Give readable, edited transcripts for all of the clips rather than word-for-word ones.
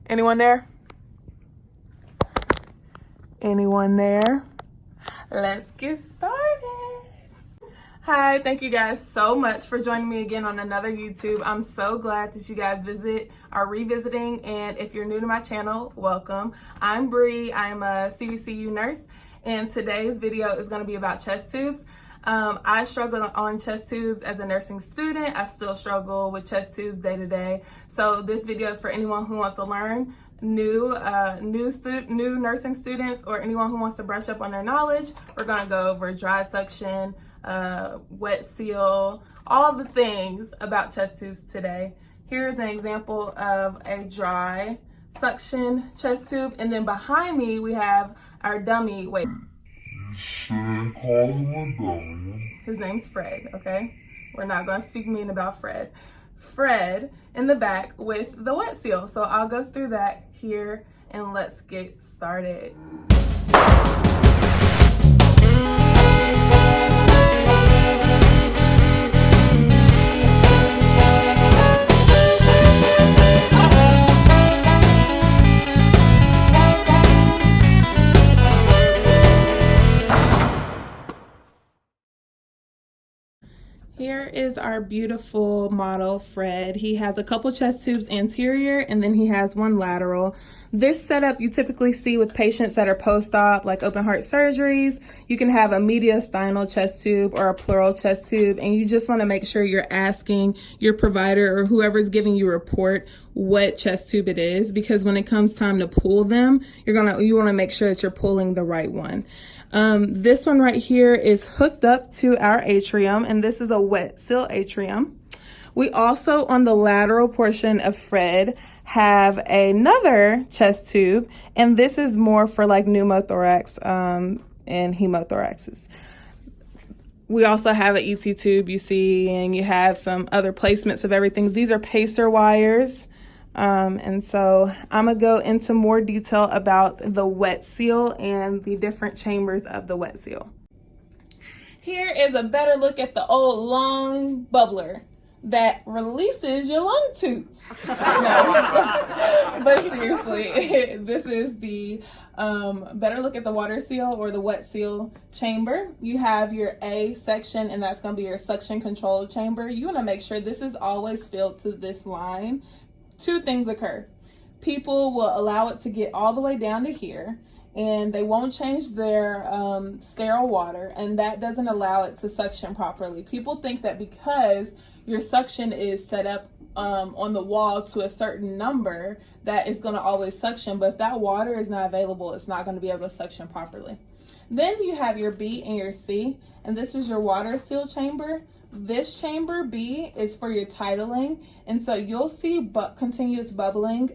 Anyone there? Anyone there? Let's get started. Hi, thank you guys so much for joining me again on another YouTube. I'm so glad that you guys are revisiting, and if you're new to my channel, welcome. I'm Bree. I'm a CVCU nurse, and today's video is going to be about chest tubes. I struggled on chest tubes as a nursing student. I still struggle with chest tubes day to day. So this video is for anyone who wants to learn, new nursing students, or anyone who wants to brush up on their knowledge. We're gonna go over dry suction, wet seal, all the things about chest tubes today. Here's an example of a dry suction chest tube, and then behind me we have our dummy. Wait. Shouldn't call him a dummy. His name's Fred, okay? We're not gonna speak mean about Fred. Fred in the back with the wet seal. So I'll go through that here and let's get started. Here is our beautiful model, Fred. He has a couple chest tubes anterior, and then he has one lateral. This setup you typically see with patients that are post-op, like open heart surgeries. You can have a mediastinal chest tube or a pleural chest tube, and you just want to make sure you're asking your provider or whoever's giving you a report what chest tube it is, because when it comes time to pull them, you want to make sure that you're pulling the right one. This one right here is hooked up to our atrium, and this is a wet seal atrium. We also, on the lateral portion of Fred, have another chest tube, and this is more for like pneumothorax and hemothoraxes. We also have an ET tube, you see, and you have some other placements of everything. These are pacer wires. And so I'm gonna go into more detail about the wet seal and the different chambers of the wet seal. Here is a better look at the old long bubbler that releases your lung toots. No, but seriously, this is the better look at the water seal or the wet seal chamber. You have your A section, and that's gonna be your suction control chamber. You wanna make sure this is always filled to this line. Two things occur. People will allow it to get all the way down to here, and they won't change their sterile water, and that doesn't allow it to suction properly. People think that because your suction is set up on the wall to a certain number, that it's going to always suction, but if that water is not available, it's not going to be able to suction properly. Then you have your B and your C, and this is your water seal chamber. This chamber B is for your titling, and so you'll see continuous bubbling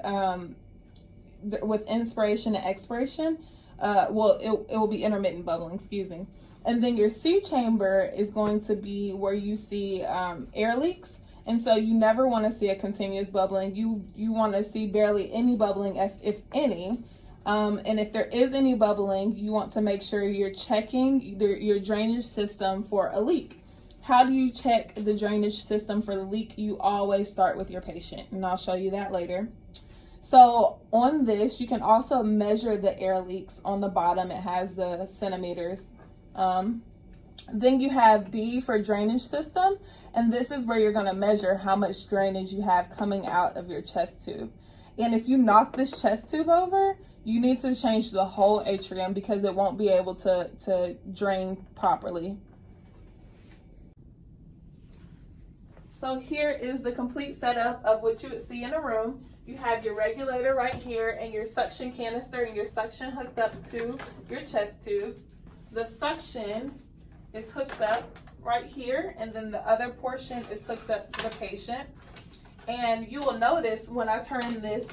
with inspiration and expiration. It will be intermittent bubbling, excuse me. And then your C chamber is going to be where you see air leaks, and so you never want to see a continuous bubbling. You want to see barely any bubbling, if any. And if there is any bubbling, you want to make sure you're checking your drainage system for a leak. How do you check the drainage system for the leak? You always start with your patient, and I'll show you that later. So on this, you can also measure the air leaks on the bottom. It has the centimeters. Then you have D for drainage system, and this is where you're going to measure how much drainage you have coming out of your chest tube. And if you knock this chest tube over, you need to change the whole atrium because it won't be able to drain properly. So here is the complete setup of what you would see in a room. You have your regulator right here and your suction canister and your suction hooked up to your chest tube. The suction is hooked up right here, and then the other portion is hooked up to the patient. And you will notice when I turn this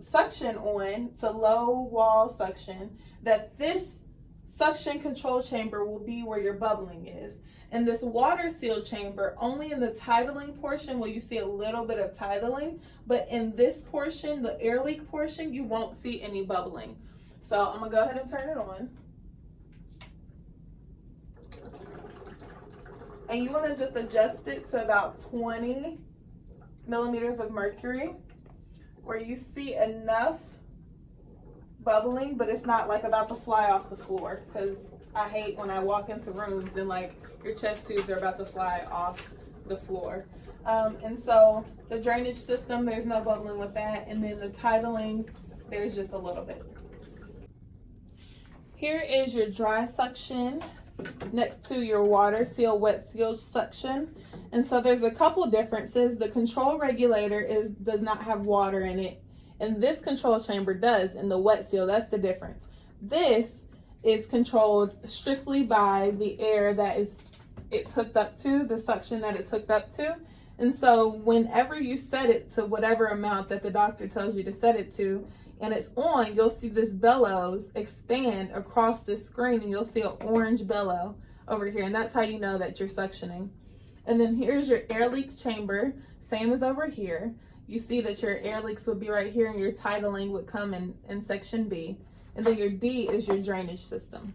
suction on to low wall suction, that this suction control chamber will be where your bubbling is. And this water seal chamber, only in the titling portion will you see a little bit of titling, but in this portion, the air leak portion, you won't see any bubbling. So I'm gonna go ahead and turn it on. And you wanna just adjust it to about 20 millimeters of mercury. where you see enough bubbling, but it's not like about to fly off the floor, because I hate when I walk into rooms and like your chest tubes are about to fly off the floor. And so the drainage system, there's no bubbling with that. And then the titling, there's just a little bit. Here is your dry suction next to your water seal, wet seal suction. And so there's a couple differences. The control regulator does not have water in it, and this control chamber does in the wet seal. That's the difference. This is controlled strictly by the air that it's hooked up to, the suction that it's hooked up to. And so whenever you set it to whatever amount that the doctor tells you to set it to, and it's on, you'll see this bellows expand across this screen, and you'll see an orange bellow over here, and that's how you know that you're suctioning. And then here's your air leak chamber, same as over here. You see that your air leaks would be right here, and your titling would come in section B. And then your D is your drainage system.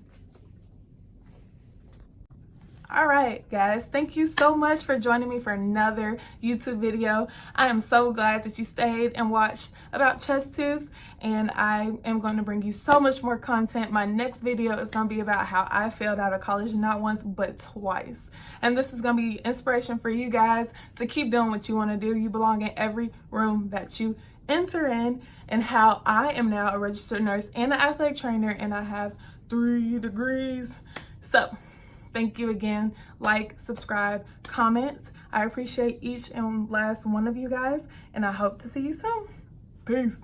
All right, guys, thank you so much for joining me for another YouTube video. I am so glad that you stayed and watched about chest tubes, and I am going to bring you so much more content. My next video is going to be about how I failed out of college, not once, but twice. And this is going to be inspiration for you guys to keep doing what you want to do. You belong in every room that you enter in, and how I am now a registered nurse and an athletic trainer, and I have 3 degrees. So thank you again. Like, subscribe, comments. I appreciate each and last one of you guys, and I hope to see you soon. Peace.